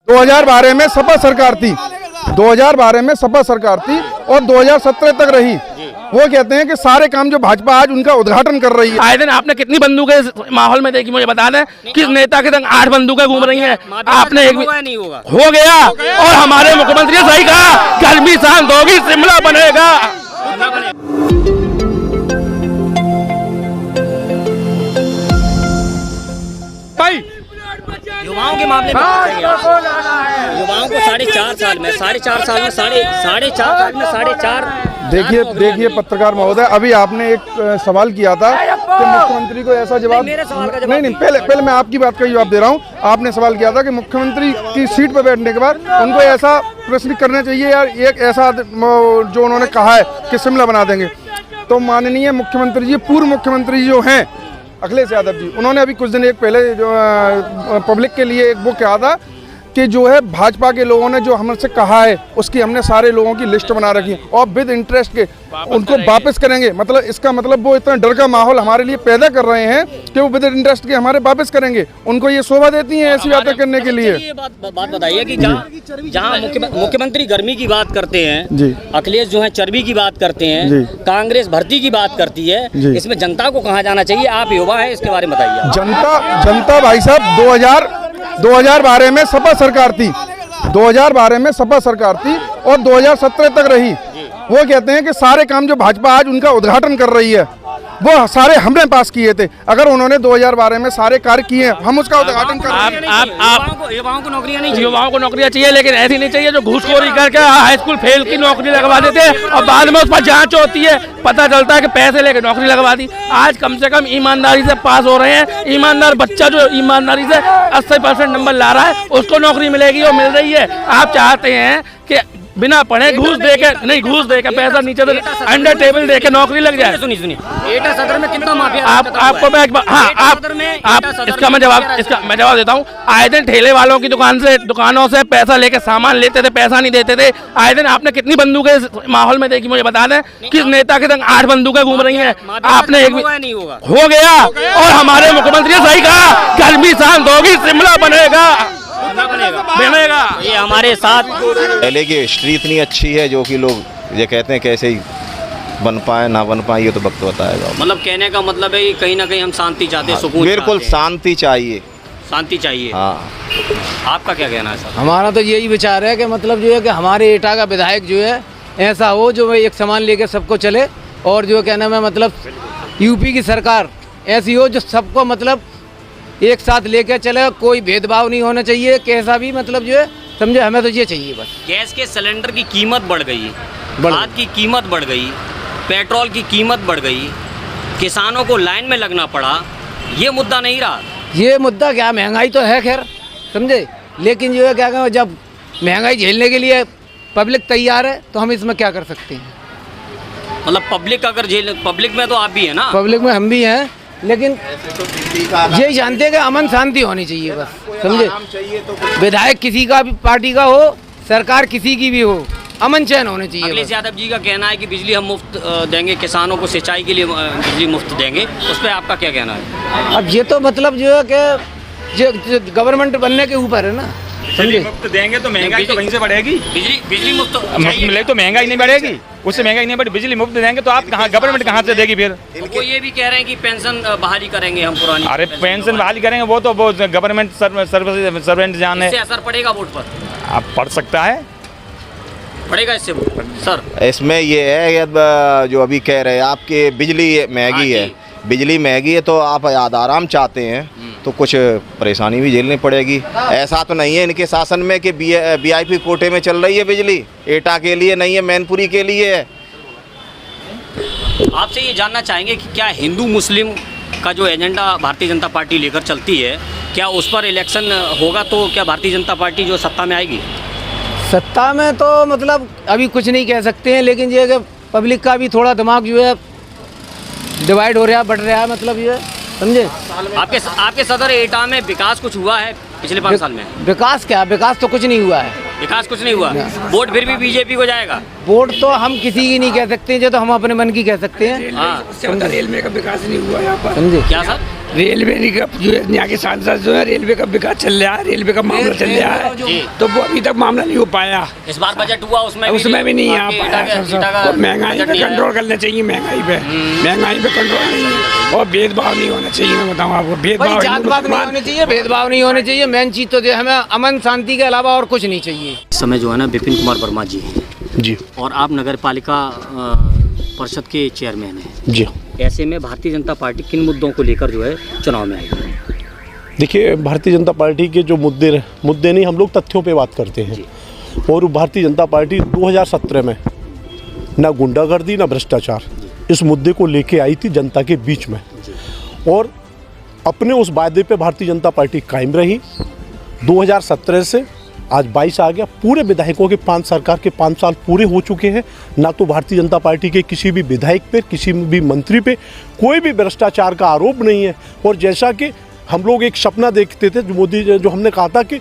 2012 में सपा सरकार थी, 2012 में सपा सरकार थी और 2017 तक रही। वो कहते हैं कि सारे काम जो भाजपा आज उनका उद्घाटन कर रही है। आए दिन आपने कितनी बंदूकें माहौल में देखी, मुझे बता दें। किस नेता के संग 8 बंदूकें घूम रही हैं? आपने एक नहीं होगा हो गया। और हमारे मुख्यमंत्री ने सही कहा, गर्मी शांत होगी, शिमला बनेगा। भाई युवाओं के मामले में युवाओं को 4.5 साल में साढ़े चार देखिए पत्रकार महोदय, अभी आपने एक सवाल किया था कि मुख्यमंत्री को ऐसा जवाब नहीं, पहले मैं आपकी बात का जवाब दे रहा हूँ। आपने सवाल किया था कि मुख्यमंत्री की सीट पर बैठने के बाद उनको ऐसा प्रश्न करना चाहिए यार, एक ऐसा जो उन्होंने कहा है कि शिमला बना देंगे। तो माननीय मुख्यमंत्री जी, पूर्व मुख्यमंत्री जो हैं अखिलेश यादव जी, उन्होंने अभी कुछ दिन एक पहले जो पब्लिक के लिए एक वो कहा था कि जो है भाजपा के लोगों ने जो हमसे कहा है उसकी हमने सारे लोगों की लिस्ट बना रखी है और विद इंटरेस्ट के उनको वापस करेंगे। मतलब इसका मतलब वो इतना डर का माहौल हमारे लिए पैदा कर रहे हैं कि वो विद इंटरेस्ट के हमारे वापस करेंगे। उनको ये शोभा देती है ऐसी बातें करने के लिए। ये बात बताइए कि जहाँ मुख्यमंत्री गर्मी की बात करते हैं जी, अखिलेश जो है चर्बी की बात करते हैं, कांग्रेस भर्ती की बात करती है, इसमें जनता को कहाँ जाना चाहिए? आप युवा है, इसके बारे में बताइए। जनता भाई साहब 2012 में सपा सरकार थी, 2012 में सपा सरकार थी और 2017 तक रही। वो कहते हैं कि सारे काम जो भाजपा आज उनका उद्घाटन कर रही है वो सारे हमने पास किए थे। अगर उन्होंने 2012 में सारे कार्य किए हम उसका उद्घाटन कर रहे हैं। युवाओं को नौकरियां नहीं चाहिए, युवाओं को नौकरियां चाहिए, लेकिन ऐसी नहीं चाहिए जो घूसखोरी करके हाई स्कूल फेल की नौकरी लगवा देते हैं और बाद में उस पर जांच होती है, पता चलता है कि पैसे लेके नौकरी लगवा दी। आज कम से कम ईमानदारी से पास हो रहे हैं। ईमानदार बच्चा जो ईमानदारी से 80% नंबर ला रहा है उसको नौकरी मिलेगी और मिल रही है। आप चाहते हैं कि बिना पढ़े घूस देके पैसा नीचे से अंडर टेबल देके नौकरी लग जाए। सुनिए एटा सदर में कितना माफिया आपको मैं इसका मैं जवाब देता हूँ। आए दिन ठेले वालों की दुकानों से पैसा लेके सामान लेते थे, पैसा नहीं देते थे। आए दिन आपने कितनी बंदूकें माहौल में देखी, मुझे बता दें। किस नेता के संग 8 बंदूकें घूम रही हैं? आपने एक नहीं होगा हो गया। और हमारे मुख्यमंत्री ने सही कहा, गर्मी शांत होगी, शिमला बनेगा। ये हमारे साथ पहले की हिस्ट्री इतनी अच्छी है जो कि लोग ये कहते हैं कैसे ही बन पाए ना बन पाए, ये तो वक्त बताएगा। मतलब कहने का मतलब है कि कहीं ना कहीं हम शांति चाहते हैं, सुकून। बिल्कुल शांति चाहिए, शांति चाहिए। हाँ, आपका क्या कहना है सर? हमारा तो यही विचार है कि मतलब जो है कि हमारे एटा का विधायक जो है ऐसा हो जो एक सामान लेके सबको चले, और जो कहना है मतलब यूपी की सरकार ऐसी हो जो सबको मतलब एक साथ लेके चले, कोई भेदभाव नहीं होना चाहिए कैसा भी, मतलब जो है समझे, हमें तो ये चाहिए बस। गैस के सिलेंडर की कीमत बढ़ गई, खाद की कीमत बढ़ गई, पेट्रोल की कीमत बढ़ गई, किसानों को लाइन में लगना पड़ा, ये मुद्दा नहीं रहा। ये मुद्दा क्या, महंगाई तो है खैर समझे, लेकिन जो है क्या कहूँ, जब महंगाई झेलने के लिए पब्लिक तैयार है तो हम इसमें क्या कर सकते हैं। मतलब पब्लिक में तो आप भी है ना? पब्लिक में हम भी हैं, लेकिन ये जानते हैं कि अमन शांति होनी चाहिए बस समझे। विधायक किसी का भी पार्टी का हो, सरकार किसी की भी हो, अमन चैन होने चाहिए। अखिलेश यादव जी का कहना है कि बिजली हम मुफ्त देंगे, किसानों को सिंचाई के लिए बिजली मुफ्त देंगे, उस पर आपका क्या कहना है? अब ये तो मतलब जो है कि गवर्नमेंट बनने के ऊपर है ना, बिजली मुफ्त देंगे तो महंगाई तो वहीं से बढ़ेगी। बिजली मुफ्त मिले तो महंगाई नहीं बढ़ेगी, उससे महंगाई नहीं बढ़ी। बिजली मुफ्त देंगे तो आप कहाँ, गवर्नमेंट कहाँ से देगी फिर? वो ये भी कह रहे हैं कि पेंशन बहाली करेंगे हम पुरानी। अरे पेंशन बहाली करेंगे वो तो गवर्नमेंट सर्वेंट जाने। इससे असर पड़ेगा वोट पर? आप पड़ सकता है, पड़ेगा इससे वोट सर। इसमें ये है कि जो अभी कह रहे हैं आपके बिजली महंगी है, बिजली महंगी है तो आप आराम चाहते हैं तो कुछ परेशानी भी झेलनी पड़ेगी। ऐसा तो नहीं है इनके शासन में कि VIP कोटे में चल रही है बिजली, एटा के लिए नहीं है, मैनपुरी के लिए है। आपसे ये जानना चाहेंगे कि क्या हिंदू मुस्लिम का जो एजेंडा भारतीय जनता पार्टी लेकर चलती है, क्या उस पर इलेक्शन होगा तो क्या भारतीय जनता पार्टी जो सत्ता में आएगी? सत्ता में तो मतलब अभी कुछ नहीं कह सकते हैं, लेकिन ये कि पब्लिक का भी थोड़ा दिमाग जो है डिवाइड हो रहा है, बढ़ रहा है, मतलब ये समझे। आपके सदर एटा में विकास कुछ हुआ है पिछले 5 साल में? विकास क्या, विकास तो कुछ नहीं हुआ है। विकास कुछ नहीं हुआ, वोट फिर भी बीजेपी को जाएगा। वोट तो हम किसी की नहीं कह सकते, जो तो हम अपने मन की कह सकते हैं। हाँ, रेलवे का विकास नहीं हुआ यहाँ पर समझे। क्या सर? रेलवे का जो है यहाँ के सांसद जो है रेलवे का विकास चल रहा है, रेलवे का मामला चल रहा है, तो वो अभी तक मामला नहीं हो पाया। इस बार बजट हुआ उसमें भी नहीं आ पाया। और महंगाई पे कंट्रोल करना चाहिए, महंगाई पे कंट्रोल नहीं है, और भेदभाव नहीं होना चाहिए। मैं बताऊँ आपको, भेदभाव नहीं होने चाहिए। मेन चीज तो जो है हमें अमन शांति के अलावा और कुछ नहीं चाहिए। इस समय जो है ना विपिन कुमार वर्मा जी जी, और आप नगर पालिका परिषद के चेयरमैन हैं जी। ऐसे में भारतीय जनता पार्टी किन मुद्दों को लेकर जो है चुनाव में आई? देखिए, भारतीय जनता पार्टी के जो मुद्दे नहीं, हम लोग तथ्यों पे बात करते हैं। और भारतीय जनता पार्टी 2017 में ना गुंडागर्दी ना भ्रष्टाचार इस मुद्दे को लेके आई थी जनता के बीच में, और अपने उस वादे पे भारतीय जनता पार्टी कायम रही। 2017 से आज 22 आ गया, पूरे विधायकों के 5 सरकार के 5 साल पूरे हो चुके हैं। ना तो भारतीय जनता पार्टी के किसी भी विधायक पे, किसी भी मंत्री पे कोई भी भ्रष्टाचार का आरोप नहीं है। और जैसा कि हम लोग एक सपना देखते थे, जो हमने कहा था कि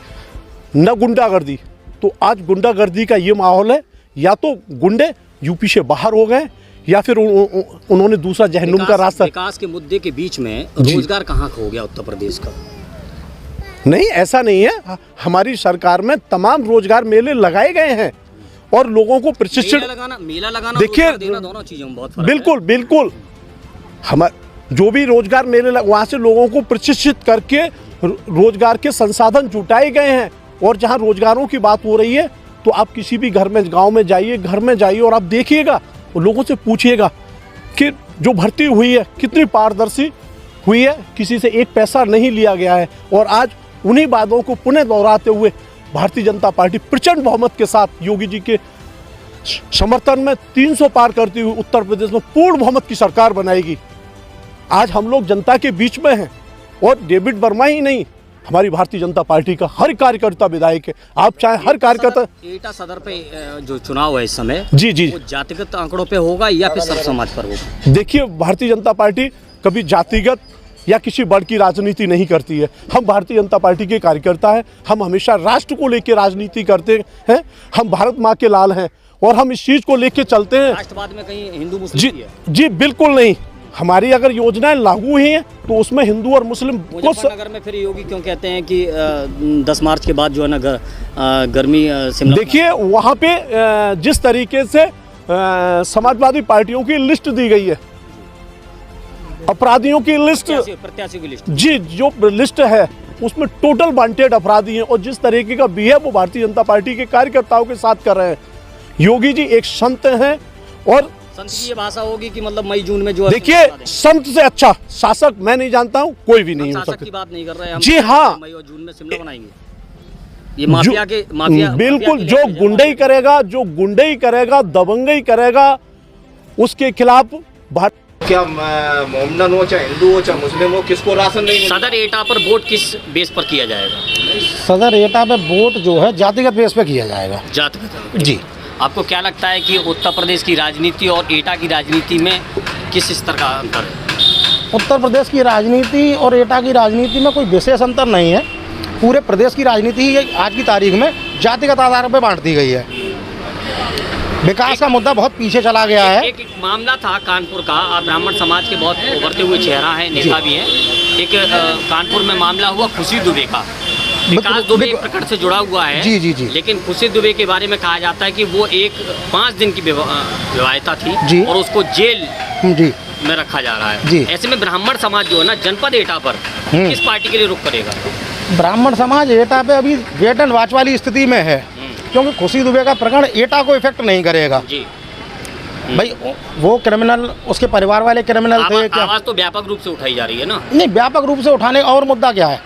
न गुंडागर्दी, तो आज गुंडागर्दी का ये माहौल है। या तो गुंडे यूपी से बाहर हो गए, या फिर उन्होंने दूसरा जहन्नुम का रास्ता। विकास के मुद्दे के बीच में रोजगार कहाँ खो गया उत्तर प्रदेश का? नहीं, ऐसा नहीं है। हमारी सरकार में तमाम रोजगार मेले लगाए गए हैं और लोगों को प्रशिक्षण, मेला लगाना देखिए, दोनों चीजों में बहुत फर्क बिल्कुल जो भी रोजगार मेले वहाँ से लोगों को प्रशिक्षित करके रोजगार के संसाधन जुटाए गए हैं। और जहाँ रोजगारों की बात हो रही है, तो आप किसी भी घर में, गांव में जाइए, घर में जाइए और आप देखिएगा, लोगों से पूछिएगा कि जो भर्ती हुई है कितनी पारदर्शी हुई है, किसी से एक पैसा नहीं लिया गया है। और आज उन्हीं बातों को पुनः दोहराते हुए भारतीय जनता पार्टी प्रचंड बहुमत के साथ योगी जी के समर्थन में 300 पार करती हुई उत्तर प्रदेश में पूर्ण बहुमत की सरकार बनाएगी। आज हम लोग जनता के बीच में हैं, और डेविड वर्मा ही नहीं, हमारी भारतीय जनता पार्टी का हर कार्यकर्ता विधायक है। आप चाहे हर कार्यकर्ता। एटा सदर पे जो चुनाव है इस समय, जी, वो जातिगत आंकड़ों पे होगा या फिर सब समाज पर होगा? देखिए, भारतीय जनता पार्टी कभी जातिगत या किसी बड़ की राजनीति नहीं करती है। हम भारतीय जनता पार्टी के कार्यकर्ता हैं। हम हमेशा राष्ट्र को लेकर राजनीति करते हैं। हम भारत माँ के लाल हैं और हम इस चीज़ को लेकर चलते हैं। राष्ट्रवाद में कहीं हिंदू मुस्लिम जी बिल्कुल नहीं। हमारी अगर योजनाएं लागू हुई हैं तो उसमें हिंदू और मुस्लिम को। मुजफ्फरनगर में फिर योगी क्यों कहते हैं कि 10 मार्च के बाद जो है ना गर्मी शिमला? देखिए, वहाँ पे जिस तरीके से समाजवादी पार्टियों की लिस्ट दी गई है, अपराधियों की लिस्ट, प्रत्याशियों की लिस्ट, जी, जो लिस्ट है उसमें टोटल वांटेड अपराधी हैं। और जिस तरीके का बिहेव वो भारतीय जनता पार्टी के कार्यकर्ताओं के साथ कर रहे हैं। योगी जी एक संत हैं, और संत की ये भाषा होगी कि मतलब मई जून में जो देखिए, संत से अच्छा शासक मैं नहीं जानता हूँ, कोई भी नहीं हो सकता। शासक की बात नहीं कर रहे हैं हम। जी हाँ, मई और जून में शिमला बनाएंगे। ये माफिया बिल्कुल, जो गुंडई करेगा, दबंगई करेगा, उसके खिलाफ क्या मोमडन हो, चाहे हिंदू हो, चाहे मुस्लिम हो, किसको राशन नहीं मिलेगा? सदर एटा पर वोट किस बेस पर किया जाएगा? सदर एटा पे वोट जो है जातिगत बेस पे किया जाएगा। जातिगत? जी। आपको क्या लगता है कि उत्तर प्रदेश की राजनीति और एटा की राजनीति में किस स्तर का अंतर है? उत्तर प्रदेश की राजनीति और एटा की राजनीति में कोई विशेष अंतर नहीं है। पूरे प्रदेश की राजनीति ही आज की तारीख में जातिगत आधार पर बांट दी गई है। विकास का मुद्दा बहुत पीछे चला गया है। एक मामला था कानपुर का, आप ब्राह्मण समाज के बहुत उभरते हुए चेहरा हैं, नेता भी हैं। एक कानपुर में मामला हुआ खुशी दुबे का। विकास दुबे प्रकरण से जुड़ा हुआ है। जी। लेकिन खुशी दुबे के बारे में कहा जाता है कि वो एक 5 दिन की विवाहिता थी जी, और उसको जेल जी में रखा जा रहा है। जी। ऐसे में ब्राह्मण समाज जो है ना जनपद एटा पर किस पार्टी के लिए रुख करेगा? ब्राह्मण समाज एटा पे अभी वेट एंड वॉच वाली स्थिति में है, क्योंकि खुशी दुबे का प्रकरण एटा को इफेक्ट नहीं करेगा। जी भाई, वो क्रिमिनल, उसके परिवार वाले क्रिमिनल थे क्या? आवाज तो व्यापक रूप से उठाई जा रही है ना? नहीं, व्यापक रूप से उठाने का और मुद्दा क्या है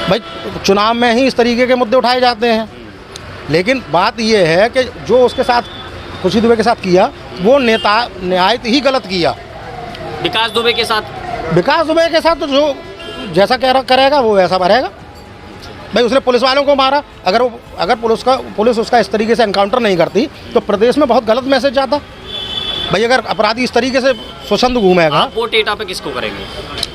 भाई? चुनाव में ही इस तरीके के मुद्दे उठाए जाते हैं। लेकिन बात ये है कि जो उसके साथ खुशी दुबे के साथ किया, वो नेता निहायत ही गलत किया। विकास दुबे के साथ तो जो जैसा करेगा वो वैसा भरेगा। भाई, उसने पुलिस वालों को मारा। अगर पुलिस उसका इस तरीके से एनकाउंटर नहीं करती तो प्रदेश में बहुत गलत मैसेज जाता। भाई, अगर अपराधी इस तरीके से स्वच्छंद घूमेगा। आप वोट एटा पे किसको करेंगे?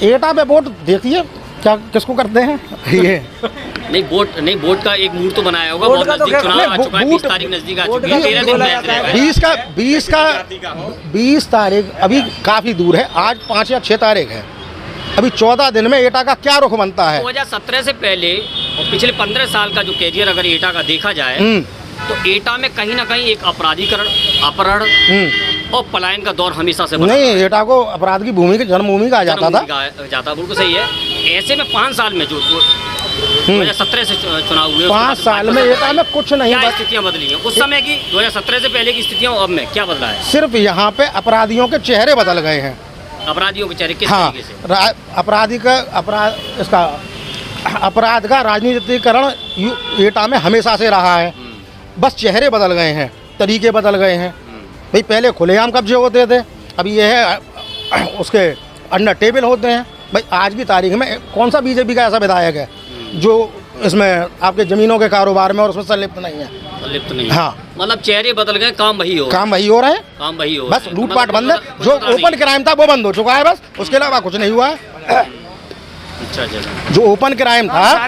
एटा पे वोट देखिए क्या किसको करते हैं ये नहीं, वोट का एक मूड तो बनाया होगा। बहुत नजदीक चुनाव आ चुका है, 20 तारीख नजदीक आ चुकी है, 13 दिन मैच रहेगा। 20 तारीख अभी काफ़ी दूर है। आज 5 या 6 तारीख है। अभी 14 दिन में एटा का क्या रुख बनता है। 2017 से पहले और पिछले 15 साल का जो कैरियर अगर एटा का देखा जाए तो एटा में कहीं ना कहीं एक अपराधीकरण, अपहरण और पलायन का दौर हमेशा से बना। नहीं, एटा को अपराध की भूमि, जन्मभूमि कहा जाता था। बिल्कुल सही है। ऐसे में 5 साल में जो 2017 से चुनाव हुए, 5 साल में एटा में कुछ नहीं, क्या स्थितियाँ बदली हैं उस समय की, 2017 से पहले की स्थितियाँ अब में क्या बदला है? सिर्फ यहाँ पे अपराधियों के चेहरे बदल गए हैं। अपराधियों के चेहरे किस हाँ, तरीके से? अपराध का राजनीतिकरण एटा में हमेशा से रहा है। बस चेहरे बदल गए हैं, तरीके बदल गए हैं। भाई पहले खुलेआम कब्जे होते थे, अभी ये है उसके अंडर टेबल होते हैं। भाई आज की तारीख में कौन सा बीजेपी का ऐसा विधायक है जो इसमें आपके ज़मीनों के कारोबार में और उसमें संलिप्त नहीं है? संलिप्त नहीं। हाँ, मतलब चेहरे बदल गए, काम वही हो रहे हैं। काम वही हो, बस लूटपाट बंद है। जो ओपन क्राइम था वो बंद हो चुका है, बस उसके अलावा कुछ नहीं हुआ है। अच्छा, जो ओपन क्राइम था